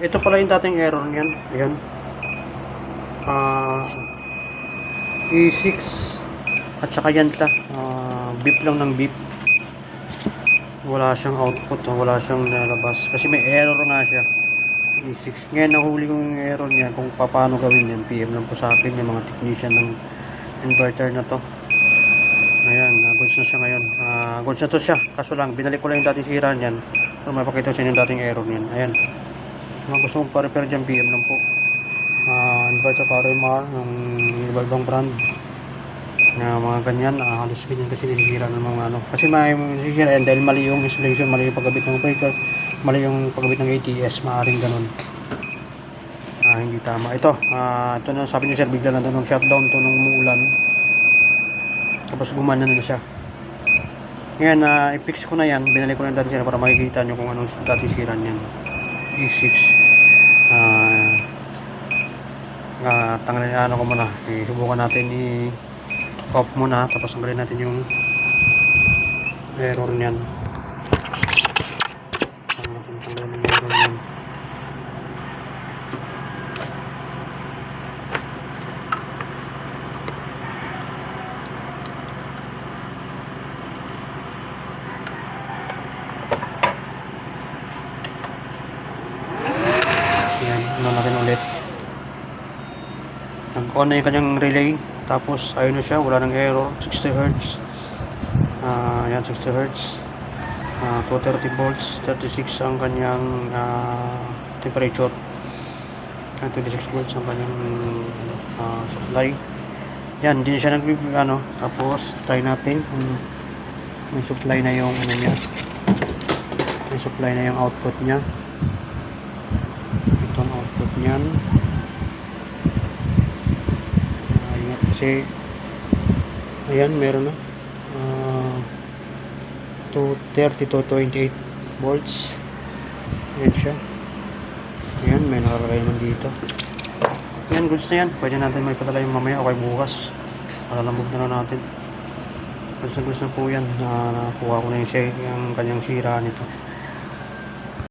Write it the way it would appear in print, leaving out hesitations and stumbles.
Ito pala yung dating error niyan. Ayan. E6 at saka yan ta. Beep lang ng beep. Wala siyang output, wala siyang nalabas. Kasi may error nga siya. E6. Ngayon, nahuli ko yung error niya kung paano gawin yan. PM lang po sa akin yung mga technician ng inverter na to. Ayan, goods na siya ngayon. Goods na to siya. Kaso lang, binalik ko lang yung dating sira niyan. Para mapakita ko sa inyo yung dating error niyan. Ayan. Mga gusto mong pa-repair dyan, PM lang po. Inverter para yung iba-ibang brand. Mga ganyan, halos ganyan kasi nasisira ng mga ano. Kasi may nasisira yan dahil mali yung installation, mali yung pagkabit ng breaker, mali yung pagkabit ng ATS, maaaring ganun. Hindi tama. Ito na sabi niya sir, bigla lang doon shutdown to nung umuulan. Tapos gumana na siya. Ngayon, i-fix ko na yan. Binalik ko na dati sila para makikita nyo kung anong dati sira niyan. E6. Tanggalin ano ko muna. Subukan natin off muna. Tapos tanggalin natin yung error niyan. Tanggalin yung error niyan. Ano natin ulit, nag-on na yung kanyang relay, tapos ayun na siya, wala nang error. 60 Hz. Yan 60 Hz, 230 volts, 36 ang kanyang temperature, 26 volts ang kanyang supply. Yan, hindi siya tapos try natin kung may supply na yung niya, may supply na yung output niya. Ito ang output niyan. Ingat kasi ayan, meron na 230 to 28 volts. Ayan siya. Ayan, may nakalagay naman dito. Ayan, goods na yan. Pwede natin may padala yung mamaya o kay bukas. Palalambog na lang natin. Goods na po yan. Nakuha ko na yung kanyang sira nito.